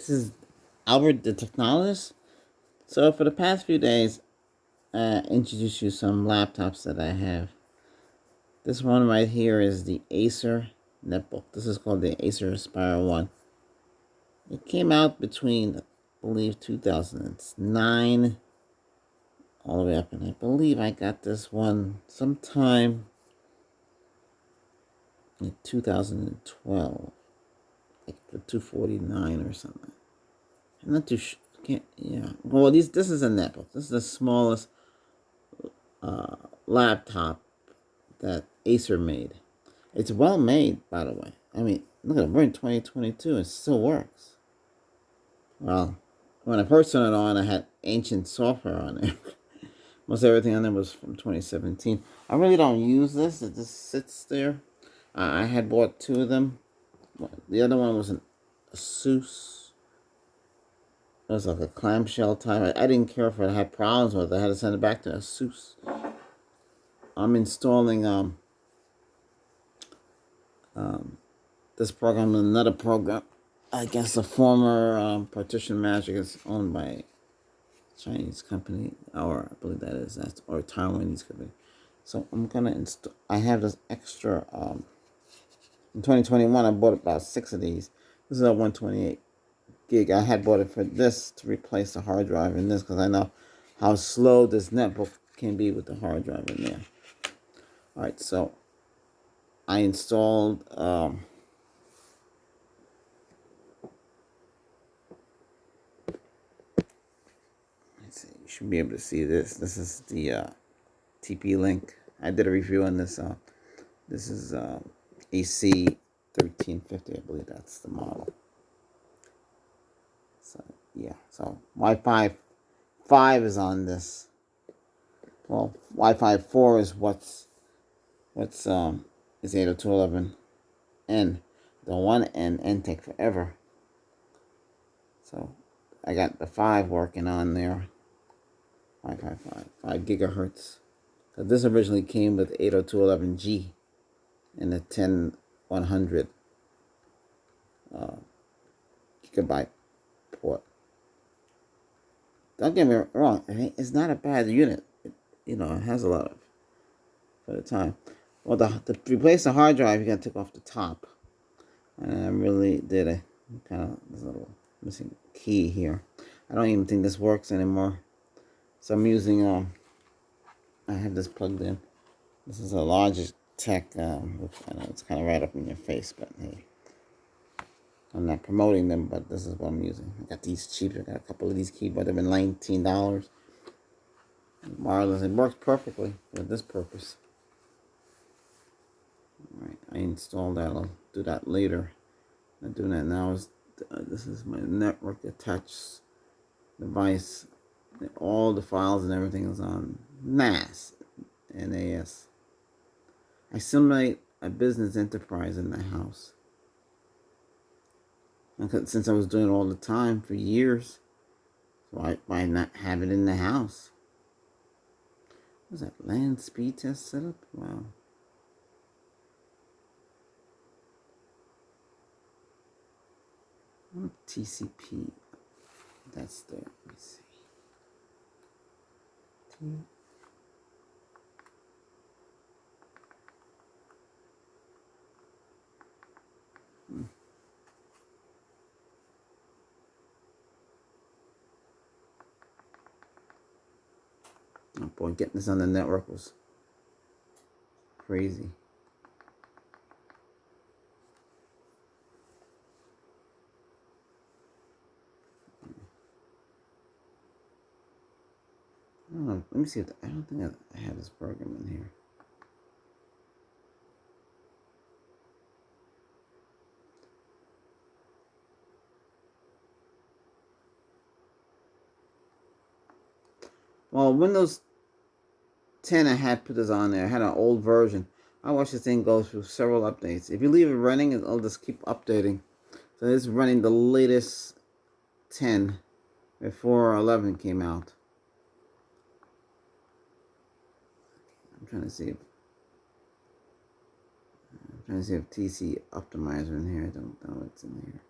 This is Albert the Technologist. So for the past few days, I introduced you some laptops that I have. This one right here is the Acer netbook. This is called the Acer Aspire 1. It came out between, I believe, 2009 all the way up. And I believe I got this one sometime in 2012, like for 249 or something. I'm not too sure. Can't, yeah. Well, this is a netbook. This is the smallest laptop that Acer made. It's well made, by the way. I mean, look at it. We're in 2022. It still works. Well, when I first turned it on, I had ancient software on there. Most everything on there was from 2017. I really don't use this. It just sits there. I had bought two of them. The other one was an Asus. It was like a clamshell type. I didn't care if it had problems with it. I had to send it back to Asus. I'm installing this program and another program. I guess the former Partition Magic is owned by a Chinese company, or I believe or a Taiwanese company. So I'm gonna install. I have this extra. In 2021, I bought about 6 of these. This is a 128 gig. I had bought it for this to replace the hard drive in this because I know how slow this netbook can be with the hard drive in there. All right, so I installed. Let's see. You should be able to see this. This is the TP-Link. I did a review on this. This is AC 1350. I believe that's the model. So yeah. So Wi-Fi 5 is on this. Well, Wi-Fi 4 is what's is 802.11n. The 1N take forever. So I got the 5 working on there. Wi-Fi 5 gigahertz. So this originally came with 802.11g and a 10100 gigabyte port. Don't get me wrong, it's not a bad unit. It has a lot of for the time. Well, to replace the hard drive, you gotta take off the top, and I really did a kind of this little missing key here. I don't even think this works anymore, so I'm using I have this plugged in. This is a Logitech. Which I know it's kind of right up in your face, but hey, I'm not promoting them, but this is what I'm using. I got these cheap. I got a couple of these keyboards. They've been $19. Wireless. It works perfectly for this purpose. Alright, I installed that. I'll do that later. I'm doing that now. This is my network attached device. All the files and everything is on NAS. NAS. I simulate a business enterprise in the house. And since I was doing it all the time for years, why not have it in the house? What was that LAN speed test setup? Wow. TCP. That's there. Let me see. Oh boy, getting this on the network was crazy. I don't know. Let me see if I don't think I have this program in here. Well, Windows 10, I had put this on there. I had an old version. I watched this thing go through several updates. If you leave it running, it'll just keep updating. So it's running the latest 10 before 11 came out. I'm trying to see if TC Optimizer in here. I don't know what's in here.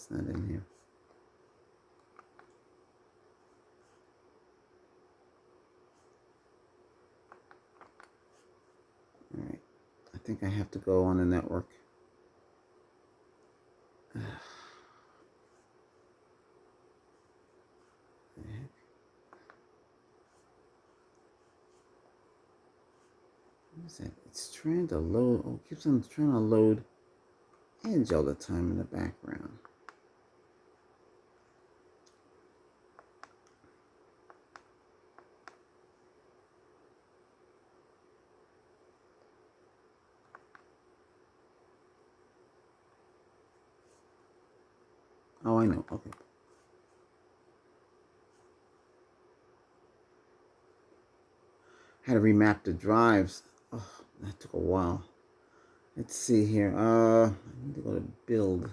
It's not in here. All right. I think I have to go on the network. What is that? It's trying to load. Oh, it keeps on trying to load Edge all the time in the background. Oh, I know. Okay. Had to remap the drives. Oh, that took a while. Let's see here. I need to go to build.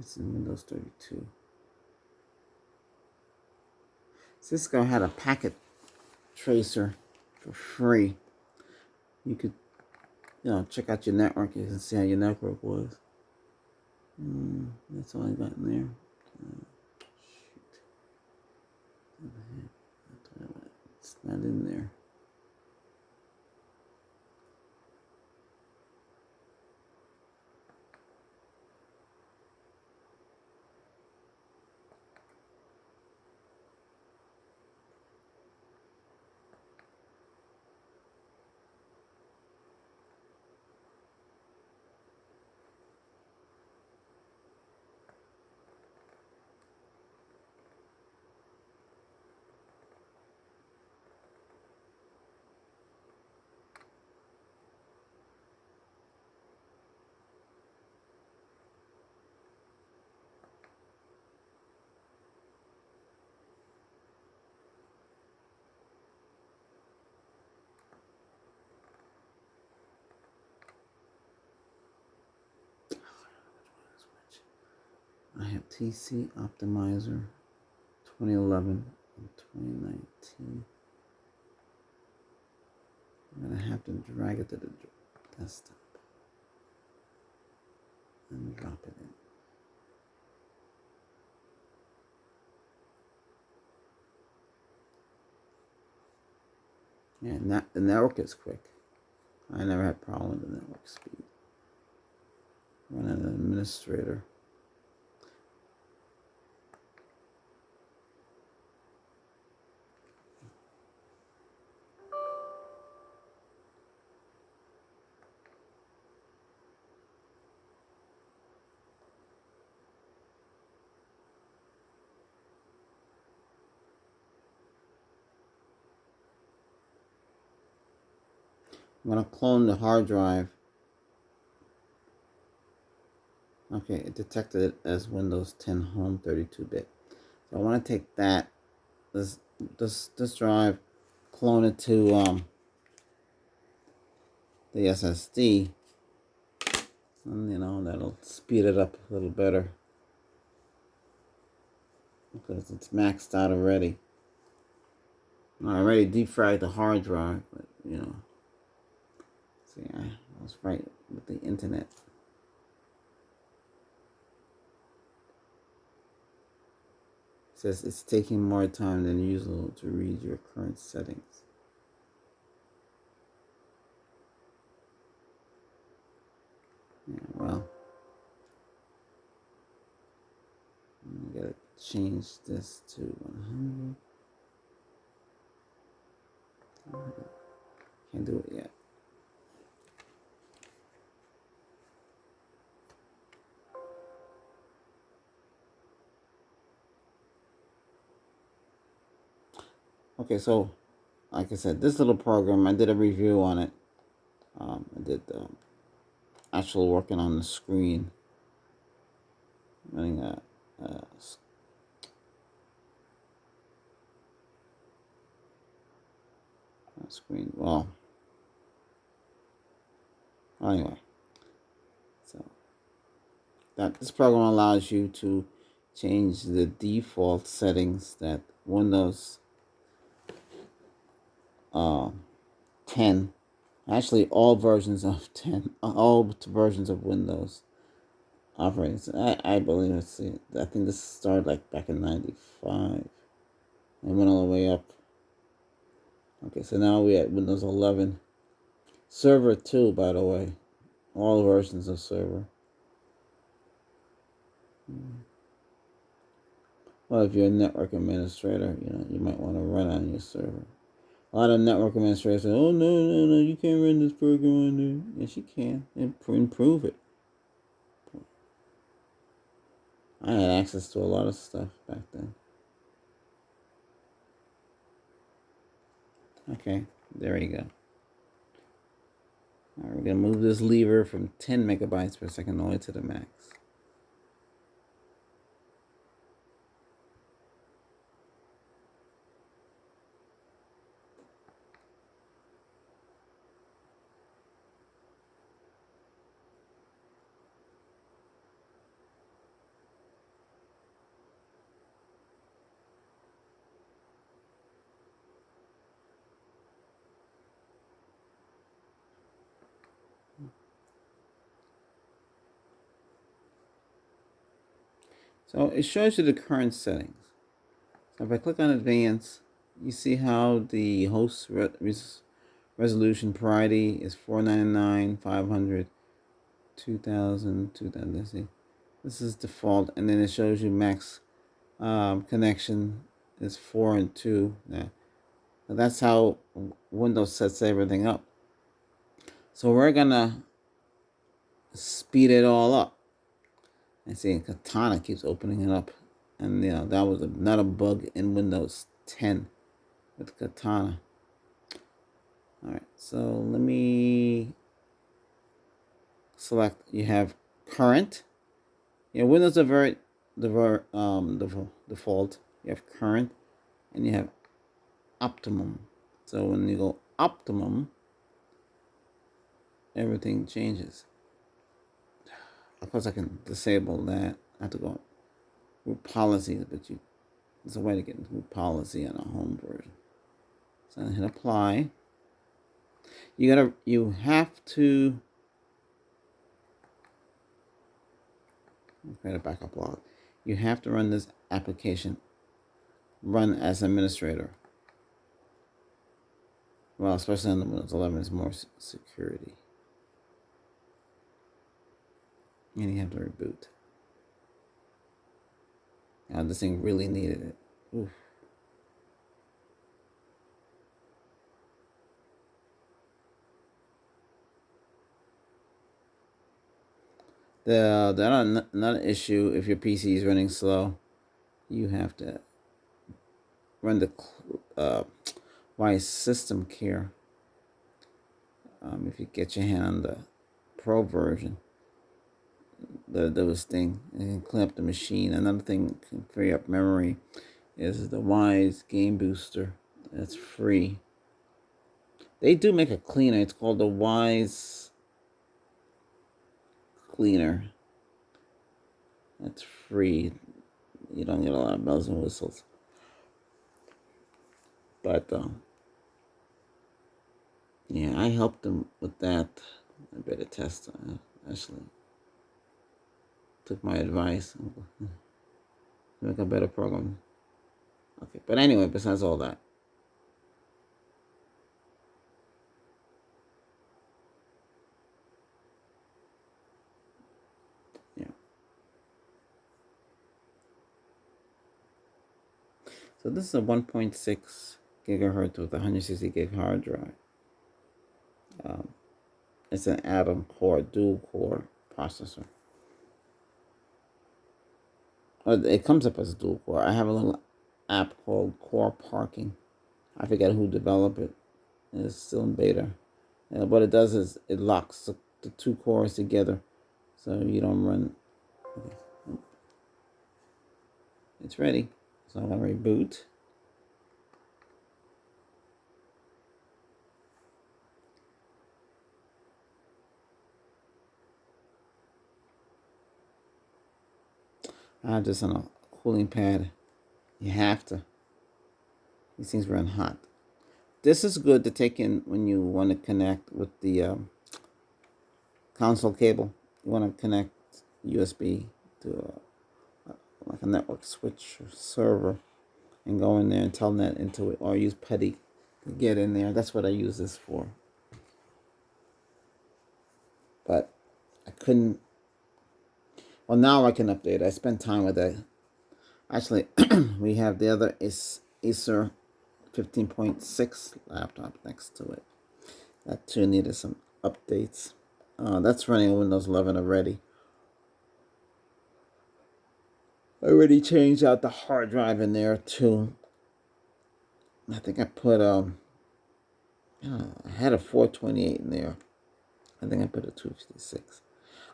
It's in Windows 32. Cisco had a packet tracer for free. You could, check out your network. You can see how your network was. That's all I got in there. Shoot. It's not in there. I have TC Optimizer 2011 and 2019. I'm going to have to drag it to the desktop and drop it in. Yeah, the network is quick. I never had problem with the network speed. Running an administrator. I'm going to clone the hard drive. Okay, it detected it as Windows 10 Home 32-bit. So I want to take this drive, clone it to the SSD, and that'll speed it up a little better because it's maxed out already. I already defragged the hard drive, but see, I was right with the internet. It says it's taking more time than usual to read your current settings. Yeah, well, I'm gonna change this to 100. Can't do it yet. Okay, so like I said, this little program, I did a review on it. I did actually working on the screen, running a screen. Well, anyway, so that this program allows you to change the default settings that Windows 10, actually all versions of 10, all versions of Windows operating. So I believe I think this started like back in 95 and went all the way up. Okay, so now we're at Windows 11. Server 2, by the way. All versions of Server. Well, if you're a network administrator, you might want to run on your server. A lot of network administrators say, "Oh no, you can't run this program on there." Yes, you can. Improve it. I had access to a lot of stuff back then. Okay, there you go. All right, we're gonna move this lever from 10 megabytes per second all the way to the max. So it shows you the current settings. So if I click on Advanced, you see how the host resolution priority is 499, 500, 2000, 2000. Let's see. This is default, and then it shows you max connection is 4 and 2. Now, that's how Windows sets everything up. So we're gonna speed it all up. And see, Katana keeps opening it up, and that was not a bug in Windows 10 with Katana. All right, so let me select. You have current. Windows default. You have current, and you have optimum. So when you go optimum, everything changes. Of course, I can disable that. I have to go through policies, but there's a way to get through policy on a home version. So I hit apply. You have to create a backup log. You have to run this application, run as administrator. Well, especially on the Windows 11, it's more security. And you have to reboot. Now, this thing really needed it. Oof. Another issue, if your PC is running slow, you have to run the Wise System Care. If you get your hand on the Pro version, those thing and can clean up the machine. Another thing can free up memory is the Wise Game Booster. That's free. They do make a cleaner. It's called the Wise Cleaner. That's free. You don't get a lot of bells and whistles. But yeah, I helped them with that. I better test. Actually, took my advice. Make a better program. Okay, but anyway, besides all that. Yeah. So this is a 1.6 gigahertz with 160 gig hard drive. It's an Atom Core dual core processor. It comes up as a dual core. I have a little app called Core Parking. I forget who developed it. It's still in beta. What it does is it locks the two cores together so you don't run. Okay. It's ready. So I'm going to reboot. I have this on a cooling pad. You have to. These things run hot. This is good to take in when you want to connect with the console cable. You want to connect USB to like a network switch or server and go in there and telnet into it, or use PuTTY to get in there. That's what I use this for. But I couldn't. Well, now I can update. I spent time with that. Actually, we have the other Acer 15.6 laptop next to it. That too needed some updates. That's running Windows 11 already. I already changed out the hard drive in there too. I think I put I had a 428 in there. I think I put a 256.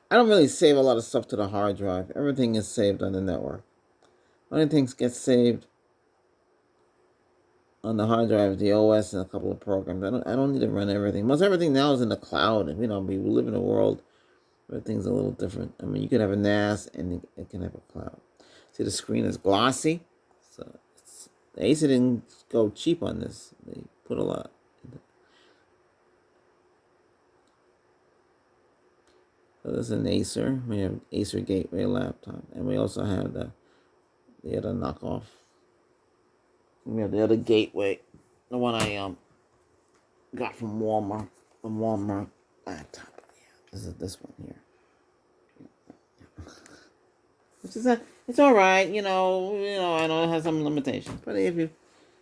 I don't really save a lot of stuff to the hard drive. Everything is saved on the network. Only things get saved on the hard drive, the OS and a couple of programs. I don't need to run everything. Most everything now is in the cloud. And, we live in a world where things are a little different. I mean, you can have a NAS and it can have a cloud. See, the screen is glossy. So Acer didn't go cheap on this. They put a lot. So this is an Acer. We have Acer Gateway laptop. And we also have the other knockoff. We have the other Gateway. The one I got from Walmart. The Walmart laptop. Yeah, this is this one here. Which is it's all right. I know it has some limitations, but if you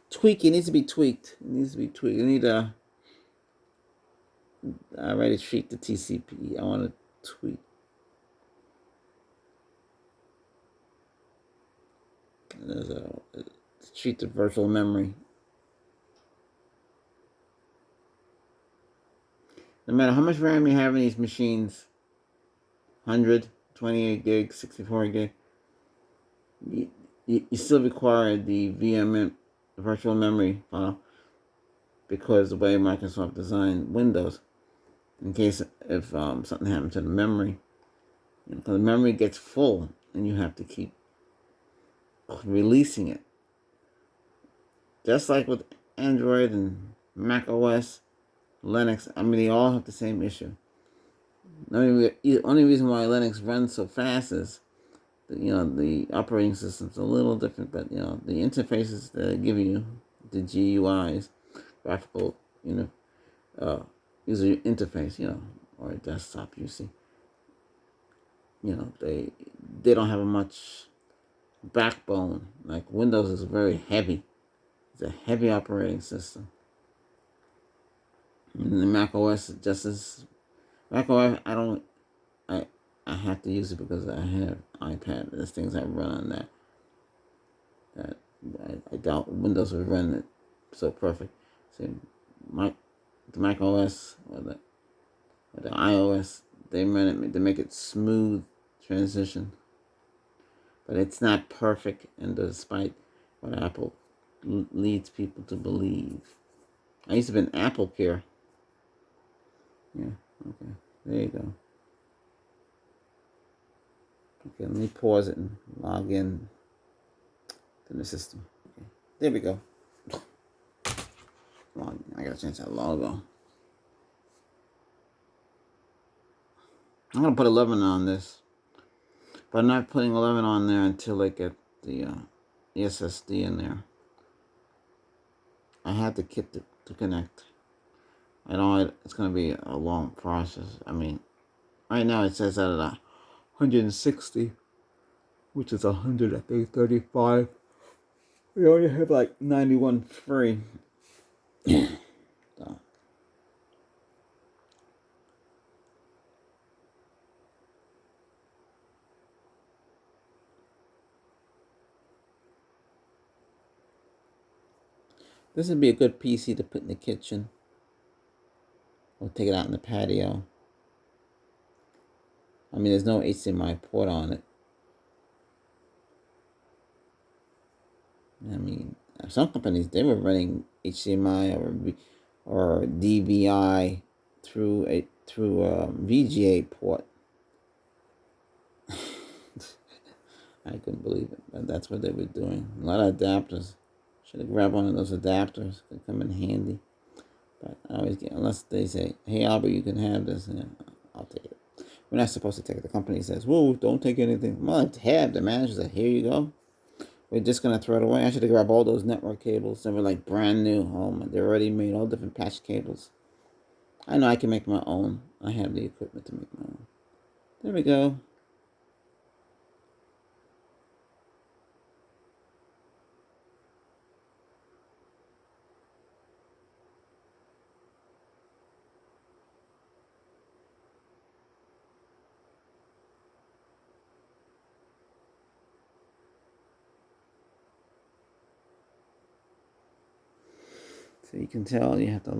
tweak, it needs to be tweaked. It needs to be tweaked. You need to. I already treat the TCP. I want to tweak. And there's treat the virtual memory. No matter how much RAM you have in these machines, 100, 28 gig, 64 gig, you still require the VM virtual memory file because the way Microsoft designed Windows, in case if something happened to the memory, because the memory gets full and you have to keep releasing it. Just like with Android and Mac OS, Linux, they all have the same issue. The only reason why Linux runs so fast is that, the operating system's a little different, but the interfaces that give you the GUIs, graphical user interface, or a desktop UC, they don't have a much backbone. Like Windows is very heavy. It's a heavy operating system. And the Mac OS just as Mac OS, I have to use it because I have iPad. There's things I run on that I doubt Windows would run it so perfect. So the Mac OS or the iOS, they make it smooth transition. But it's not perfect, and despite what Apple leads people to believe. I used to be an Apple Care. Yeah, okay. There you go. Okay, let me pause it and log in to the system. Okay, there we go. I gotta change that logo. I'm gonna put 11 on this, but I'm not putting 11 on there until I get the SSD in there. I have the kit to connect. I know it's gonna be a long process. Right now it says out of the 160, which is 135. We only have like 91 free. So. This would be a good PC to put in the kitchen. Or take it out in the patio. I mean, there's no HDMI port on it. I mean, some companies, they were running HDMI or DVI through a VGA port. I couldn't believe it, but that's what they were doing. A lot of adapters. Should have grabbed one of those adapters. Could come in handy. But I always get, unless they say, "Hey Albert, you can have this," and I'll take it. We're not supposed to take it. The company says, "Whoa, don't take anything." Well, I have. The manager said, "Here you go. We're just gonna throw it away." I should have grabbed all those network cables. They were like brand new. They're already made, all different patch cables. I know I can make my own. I have the equipment to make my own. There we go. So you can tell you have to